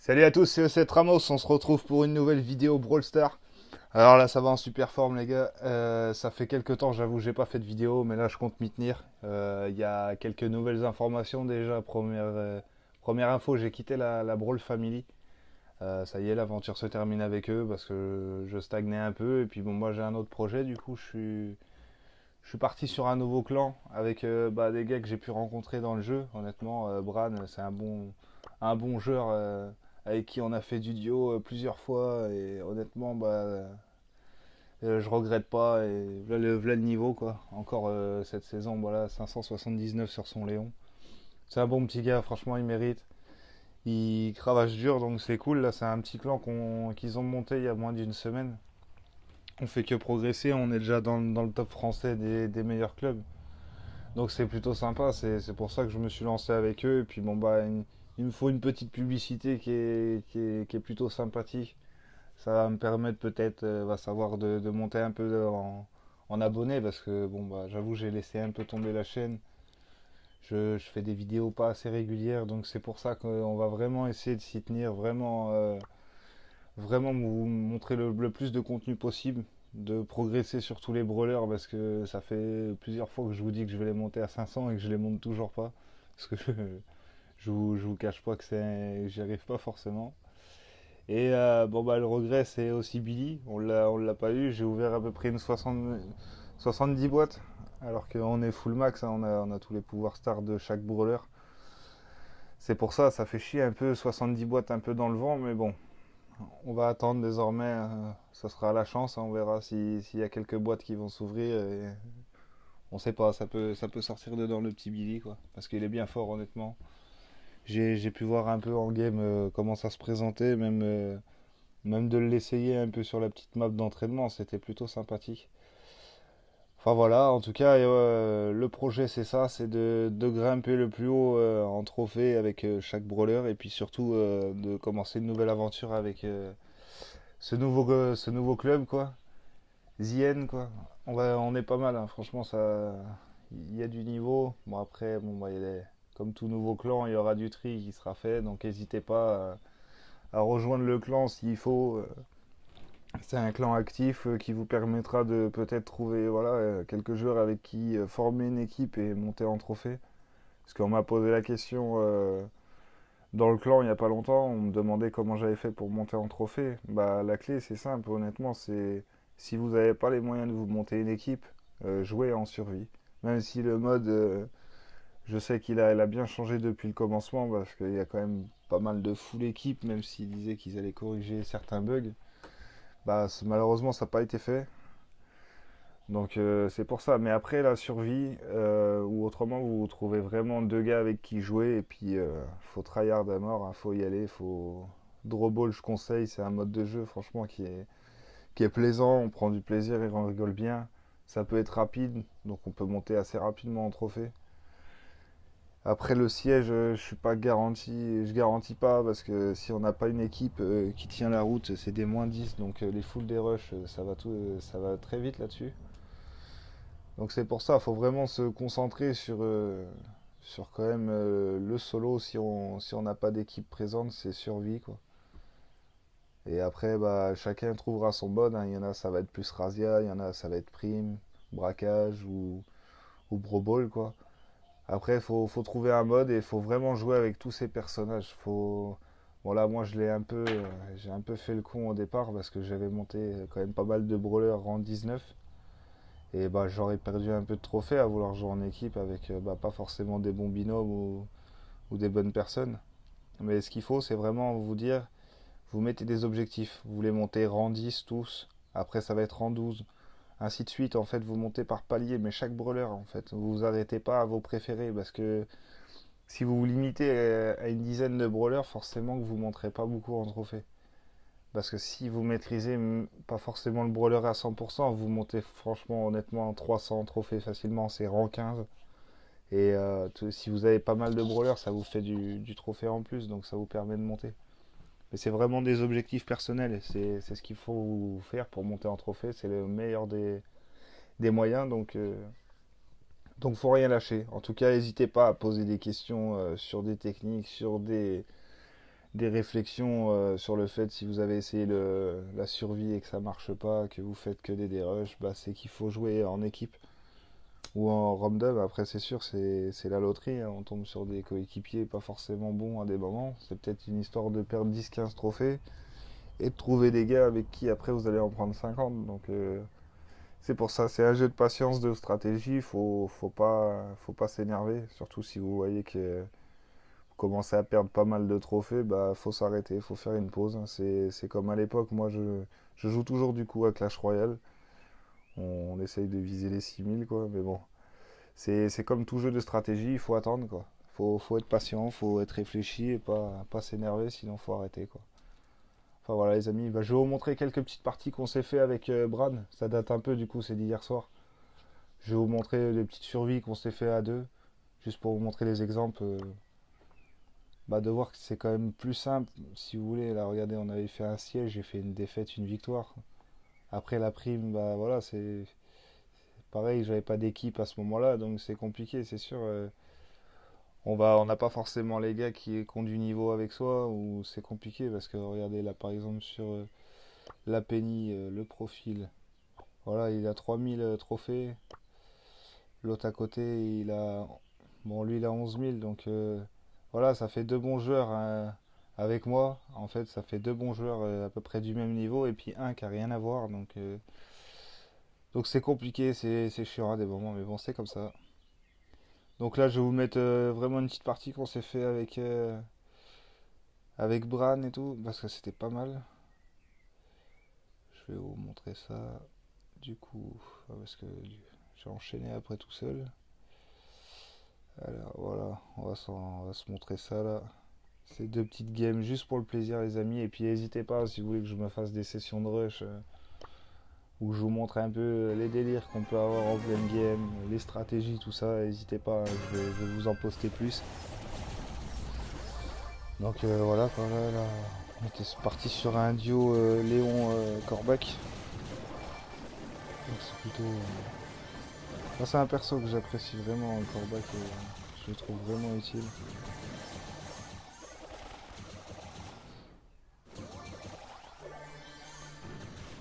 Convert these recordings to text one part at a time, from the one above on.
Salut à tous, c'est E7 Ramos, on se retrouve pour une nouvelle vidéo Brawl Stars. Alors là, ça va en super forme, les gars. Ça fait quelques temps, j'avoue, j'ai pas fait de vidéo, mais là, je compte m'y tenir. Il y a quelques nouvelles informations déjà. Première info, j'ai quitté la Brawl Family. Ça y est, l'aventure se termine avec eux parce que je stagnais un peu. Et puis bon, moi, j'ai un autre projet, du coup, je suis parti sur un nouveau clan avec des gars que j'ai pu rencontrer dans le jeu. Honnêtement, Bran, c'est un bon joueur avec qui on a fait du duo plusieurs fois. Et honnêtement, je regrette pas. Et voilà le niveau, quoi. Encore cette saison, voilà, 579 sur son Léon. C'est un bon petit gars, franchement, il mérite. Il cravache dur, donc c'est cool. Là, c'est un petit clan qu'ils ont monté il y a moins d'une semaine. On fait que progresser, on est déjà dans le top français des meilleurs clubs. Donc c'est plutôt sympa, c'est pour ça que je me suis lancé avec eux. Et puis bon il me faut une petite publicité qui est plutôt sympathique. Ça va me permettre peut-être, va savoir de monter un peu en abonnés parce que bon j'avoue j'ai laissé un peu tomber la chaîne. Je fais des vidéos pas assez régulières, donc c'est pour ça qu'on va vraiment essayer de s'y tenir, vraiment vous montrer le plus de contenu possible, de progresser sur tous les brawlers parce que ça fait plusieurs fois que je vous dis que je vais les monter à 500 et que je les monte toujours pas. Parce que je vous cache pas que j'y arrive pas forcément. Et le regret c'est aussi Billy, on l'a pas eu, j'ai ouvert à peu près une 70 boîtes. Alors qu'on est full max, hein, on a tous les pouvoirs stars de chaque brawler. C'est pour ça, ça fait chier un peu 70 boîtes un peu dans le vent, mais bon, on va attendre désormais, ça sera à la chance, hein, on verra s'il y a quelques boîtes qui vont s'ouvrir. Et on sait pas, ça peut sortir dedans le petit Billy, quoi. Parce qu'il est bien fort, honnêtement. J'ai pu voir un peu en game comment ça se présentait, même de l'essayer un peu sur la petite map d'entraînement, c'était plutôt sympathique. Enfin voilà, en tout cas, le projet c'est ça, c'est de grimper le plus haut en trophée avec chaque brawler et puis surtout de commencer une nouvelle aventure avec ce nouveau club, quoi. Zien, quoi. On est pas mal, hein. Franchement, ça, il y a du niveau. Bon, après, comme tout nouveau clan, il y aura du tri qui sera fait, donc n'hésitez pas à rejoindre le clan s'il faut. C'est un clan actif qui vous permettra de peut-être trouver voilà, quelques joueurs avec qui former une équipe et monter en trophée. Parce qu'on m'a posé la question dans le clan il n'y a pas longtemps, on me demandait comment j'avais fait pour monter en trophée. Bah, la clé, c'est simple, honnêtement, c'est si vous n'avez pas les moyens de vous monter une équipe, jouez en survie. Même si le mode, je sais qu'il a bien changé depuis le commencement, parce qu'il y a quand même pas mal de full équipe, même s'ils disaient qu'ils allaient corriger certains bugs. Bah, malheureusement, ça n'a pas été fait. Donc c'est pour ça. Mais après, la survie, ou autrement, vous trouvez vraiment deux gars avec qui jouer. Et puis, faut tryhard à mort, hein, faut y aller. Drawball, je conseille. C'est un mode de jeu, franchement, qui est plaisant. On prend du plaisir et on rigole bien. Ça peut être rapide, donc on peut monter assez rapidement en trophée. Après le siège, je suis pas garanti, je garantis pas parce que si on n'a pas une équipe qui tient la route, c'est des -10, donc les fulls des rushs, ça va très vite là-dessus. Donc c'est pour ça, il faut vraiment se concentrer sur quand même le solo. Si on n'a pas d'équipe présente, c'est survie, quoi. Et après, chacun trouvera son mode, hein. Il y en a, ça va être plus Razia, il y en a, ça va être prime, braquage ou Brawl Ball, quoi. Après, il faut trouver un mode et il faut vraiment jouer avec tous ces personnages. Bon là, moi, j'ai un peu fait le con au départ parce que j'avais monté quand même pas mal de brawlers rang 19. Et j'aurais perdu un peu de trophées à vouloir jouer en équipe avec pas forcément des bons binômes ou des bonnes personnes. Mais ce qu'il faut, c'est vraiment vous dire, vous mettez des objectifs. Vous les montez rang 10 tous. Après, ça va être rang 12. Ainsi de suite. En fait, vous montez par palier. Mais chaque brawler, en fait, vous vous arrêtez pas à vos préférés. Parce que si vous vous limitez à une dizaine de brawlers, forcément que vous ne monterez pas beaucoup en trophée. Parce que si vous maîtrisez pas forcément le brawler à 100%, vous montez franchement honnêtement 300 trophées facilement, c'est rang 15. Et si vous avez pas mal de brawlers, ça vous fait du trophée en plus, donc ça vous permet de monter. Mais c'est vraiment des objectifs personnels, et c'est ce qu'il faut faire pour monter en trophée, c'est le meilleur des moyens, donc faut rien lâcher. En tout cas, n'hésitez pas à poser des questions sur des techniques, sur des réflexions sur le fait si vous avez essayé la survie et que ça marche pas, que vous faites que des dérushs, bah, c'est qu'il faut jouer en équipe ou en random. Après, c'est sûr, c'est la loterie, hein. On tombe sur des coéquipiers pas forcément bons à des moments. C'est peut-être une histoire de perdre 10-15 trophées et de trouver des gars avec qui après vous allez en prendre 50. Donc, c'est pour ça, c'est un jeu de patience, de stratégie. Faut pas s'énerver, surtout si vous voyez que vous commencez à perdre pas mal de trophées, bah faut s'arrêter, faut faire une pause, hein. C'est comme à l'époque, je joue toujours du coup à Clash Royale. On essaye de viser les 6000 quoi, mais bon. C'est comme tout jeu de stratégie, il faut attendre quoi. Faut être patient, faut être réfléchi et pas s'énerver, sinon faut arrêter quoi. Enfin voilà les amis, bah, je vais vous montrer quelques petites parties qu'on s'est fait avec Bran. Ça date un peu du coup, c'est d'hier soir. Je vais vous montrer les petites survies qu'on s'est fait à deux, juste pour vous montrer les exemples. Bah, de voir que c'est quand même plus simple, si vous voulez. Là, regardez, on avait fait un siège, j'ai fait une défaite, une victoire. Après la prime, bah voilà, c'est pareil, j'avais pas d'équipe à ce moment-là, donc c'est compliqué, c'est sûr. On n'a pas forcément les gars qui ont du niveau avec soi, ou c'est compliqué parce que regardez là, par exemple sur la Penny, le profil, voilà, il a 3000 trophées. L'autre à côté, bon, lui, il a 11 000, donc voilà, ça fait deux bons joueurs hein, avec moi. En fait, ça fait deux bons joueurs à peu près du même niveau, et puis un qui a rien à voir, donc c'est compliqué, c'est chiant à des moments, mais bon, c'est comme ça. Donc là, je vais vous mettre vraiment une petite partie qu'on s'est fait avec Bran et tout, parce que c'était pas mal. Je vais vous montrer ça, du coup, parce que j'ai enchaîné après tout seul. Alors voilà, on va se montrer ça là. C'est deux petites games juste pour le plaisir les amis. Et puis n'hésitez pas si vous voulez que je me fasse des sessions de rush où je vous montre un peu les délires qu'on peut avoir en pleine game, les stratégies, tout ça. N'hésitez pas, hein, je vais vous en poster plus. Donc voilà quoi, là, on était parti sur un duo Léon Corbac. Donc c'est plutôt. Moi, c'est un perso que j'apprécie vraiment, Corbac, je le trouve vraiment utile.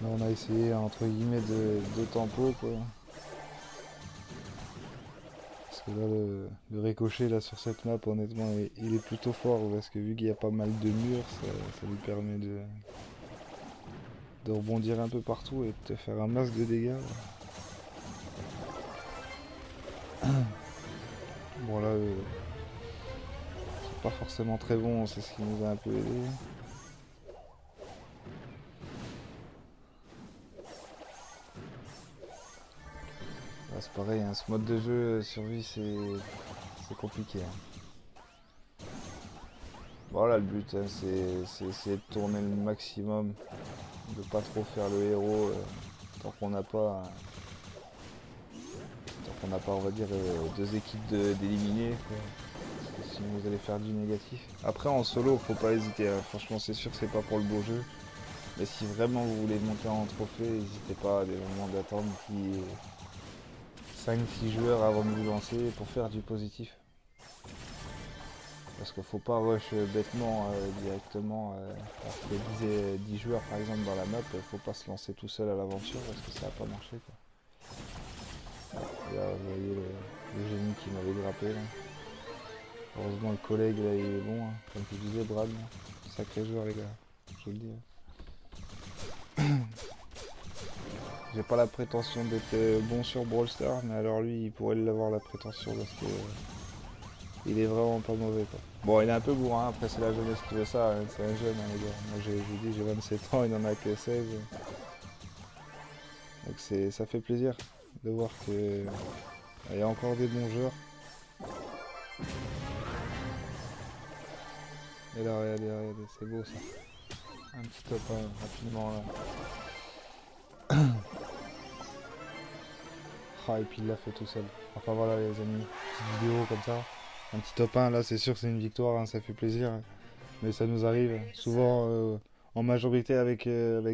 Là, on a essayé entre guillemets de tempo quoi. Parce que là, le ricochet là, sur cette map, honnêtement, il est plutôt fort parce que vu qu'il y a pas mal de murs, ça lui permet de rebondir un peu partout et de te faire un masse de dégâts. Bon, là, c'est pas forcément très bon, c'est ce qui nous a un peu aidé. Là, c'est pareil, hein, ce mode de jeu survie, c'est compliqué, hein. Voilà, le but, hein, c'est essayer de tourner le maximum, de pas trop faire le héros tant qu'on n'a pas. On n'a pas, on va dire, deux équipes d'éliminer, parce que sinon vous allez faire du négatif. Après en solo, faut pas hésiter, hein. Franchement, c'est sûr que c'est pas pour le beau jeu. Mais si vraiment vous voulez monter en trophée, n'hésitez pas à des moments d'attente qui 5-6 joueurs avant de vous lancer pour faire du positif. Parce qu'il faut pas rush bêtement directement. Alors qu'il y a 10 joueurs par exemple dans la map, faut pas se lancer tout seul à l'aventure parce que ça va pas marcher quoi. Là, vous voyez le génie qui m'avait grappé là. Heureusement le collègue là il est bon, hein. Comme je disais Brad, sacré joueur les gars, je vous le dis, hein. J'ai pas la prétention d'être bon sur Brawl Stars, mais alors lui il pourrait l'avoir la prétention parce que il est vraiment pas mauvais quoi. Bon il est un peu bourrin, après c'est la jeunesse qui veut ça, hein. C'est un jeune hein, les gars. Moi je vous dis j'ai 27 ans, il en a que 16. Donc ça fait plaisir de voir que il y a encore des bons joueurs. Et là regardez, regardez, c'est beau ça. Un petit top hein, rapidement là. Ah, et puis il l'a fait tout seul. Enfin voilà les amis, petite vidéo comme ça. Un petit top 1 là, c'est sûr que c'est une victoire, hein, ça fait plaisir, hein. Mais ça nous arrive. Souvent, en majorité avec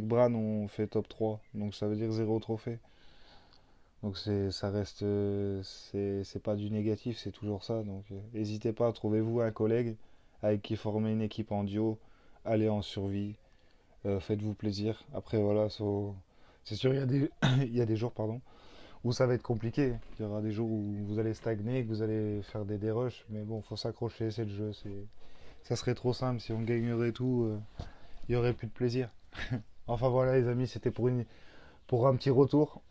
Bran, on fait top 3. Donc ça veut dire zéro trophée. Donc ça reste, c'est pas du négatif, c'est toujours ça. Donc n'hésitez pas, trouvez-vous un collègue avec qui former une équipe en duo, allez en survie, faites-vous plaisir. Après voilà, c'est sûr, il y a des jours, pardon, où ça va être compliqué. Il y aura des jours où vous allez stagner, que vous allez faire des rushs, mais bon, faut s'accrocher, c'est le jeu. Ça serait trop simple si on gagnerait tout, il y aurait plus de plaisir. Enfin voilà les amis, c'était pour un petit retour.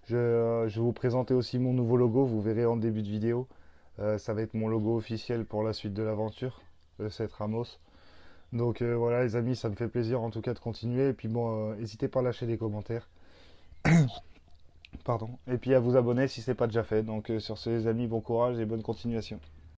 Je vais vous présenter aussi mon nouveau logo, vous verrez en début de vidéo. Ça va être mon logo officiel pour la suite de l'aventure, cette Ramos. Donc voilà les amis, ça me fait plaisir en tout cas de continuer. Et puis bon, n'hésitez pas à lâcher des commentaires. Pardon. Et puis à vous abonner si ce n'est pas déjà fait. Donc sur ce les amis, bon courage et bonne continuation.